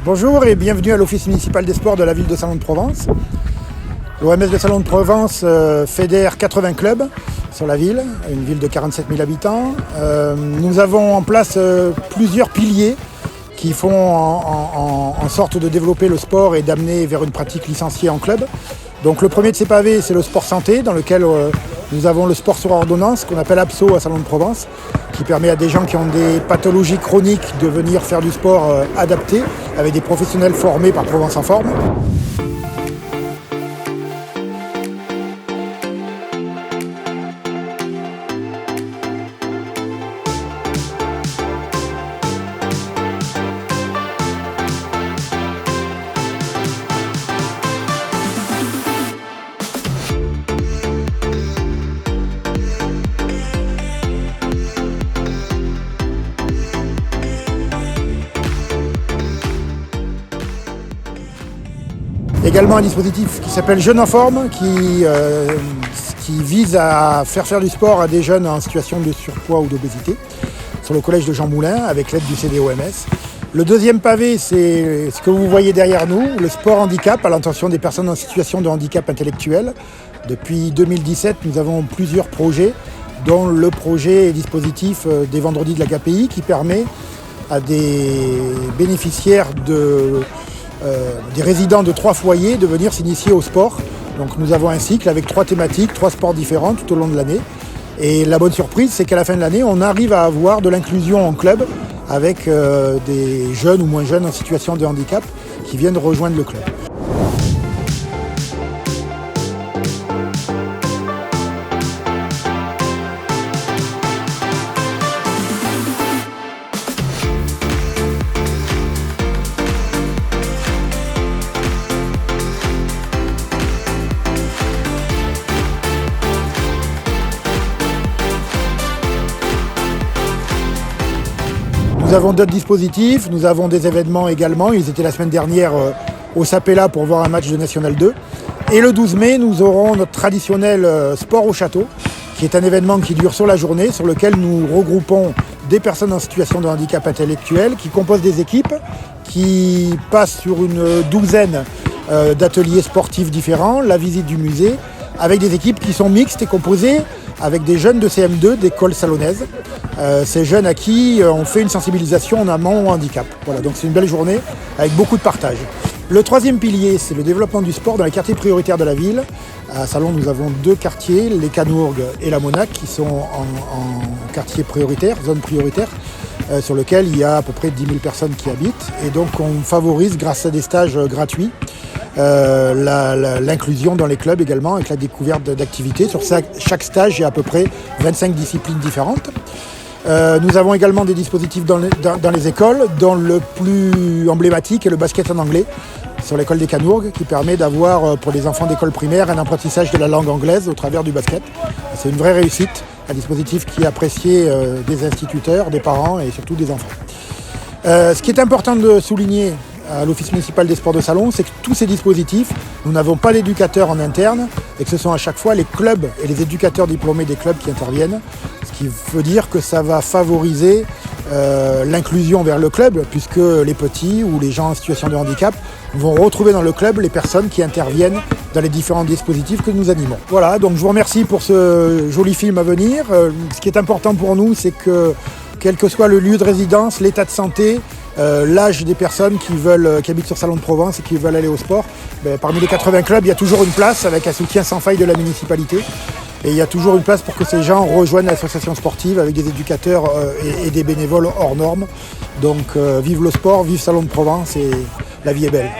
Bonjour et bienvenue à l'Office municipal des sports de la ville de Salon-de-Provence. L'OMS de Salon-de-Provence fédère 80 clubs sur la ville, une ville de 47 000 habitants. Nous avons en place plusieurs piliers qui font en sorte de développer le sport et d'amener vers une pratique licenciée en club. Donc le premier de ces pavés, c'est le sport santé, dans lequel nous avons le sport sur ordonnance, qu'on appelle APSO à Salon-de-Provence, qui permet à des gens qui ont des pathologies chroniques de venir faire du sport adapté, avec des professionnels formés par Provence en Forme. Également un dispositif qui s'appelle Jeunes en Forme, qui vise à faire du sport à des jeunes en situation de surpoids ou d'obésité, sur le collège de Jean Moulin, avec l'aide du CDOMS. Le deuxième pavé, c'est ce que vous voyez derrière nous, le sport handicap, à l'intention des personnes en situation de handicap intellectuel. Depuis 2017, nous avons plusieurs projets, dont le projet et dispositif des Vendredis de l'AKPI, qui permet à des bénéficiaires des résidents de 3 foyers de venir s'initier au sport. Donc nous avons un cycle avec 3 thématiques, 3 sports différents tout au long de l'année. Et la bonne surprise, c'est qu'à la fin de l'année, on arrive à avoir de l'inclusion en club avec des jeunes ou moins jeunes en situation de handicap qui viennent rejoindre le club. Nous avons d'autres dispositifs, nous avons des événements également. Ils étaient la semaine dernière au Sapella pour voir un match de National 2. Et le 12 mai, nous aurons notre traditionnel sport au château, qui est un événement qui dure sur la journée, sur lequel nous regroupons des personnes en situation de handicap intellectuel, qui composent des équipes, qui passent sur une douzaine d'ateliers sportifs différents, la visite du musée, avec des équipes qui sont mixtes et composées avec des jeunes de CM2 d'école salonnaise. Ces jeunes à qui on fait une sensibilisation en amont au handicap. Voilà, donc c'est une belle journée avec beaucoup de partage. Le troisième pilier, c'est le développement du sport dans les quartiers prioritaires de la ville. À Salon, nous avons 2 quartiers, les Canourgues et la Monac, qui sont en quartier prioritaire, zone prioritaire, sur lequel il y a à peu près 10 000 personnes qui habitent. Et donc on favorise, grâce à des stages gratuits, l'inclusion dans les clubs également, avec la découverte d'activités. Sur chaque stage, il y a à peu près 25 disciplines différentes. Nous avons également des dispositifs dans les écoles, dont le plus emblématique est le basket en anglais, sur l'école des Canourgues, qui permet d'avoir pour les enfants d'école primaire un apprentissage de la langue anglaise au travers du basket. C'est une vraie réussite, un dispositif qui est apprécié des instituteurs, des parents et surtout des enfants. Ce qui est important de souligner à l'Office municipal des sports de Salon, c'est que tous ces dispositifs, nous n'avons pas d'éducateurs en interne et que ce sont à chaque fois les clubs et les éducateurs diplômés des clubs qui interviennent, ce qui veut dire que ça va favoriser l'inclusion vers le club, puisque les petits ou les gens en situation de handicap vont retrouver dans le club les personnes qui interviennent dans les différents dispositifs que nous animons. Voilà, donc je vous remercie pour ce joli film à venir. Ce qui est important pour nous, c'est que quel que soit le lieu de résidence, l'état de santé, l'âge des personnes qui habitent sur Salon-de-Provence et qui veulent aller au sport, parmi les 80 clubs, il y a toujours une place avec un soutien sans faille de la municipalité. Et il y a toujours une place pour que ces gens rejoignent l'association sportive avec des éducateurs et des bénévoles hors normes. Donc vive le sport, vive Salon-de-Provence et la vie est belle.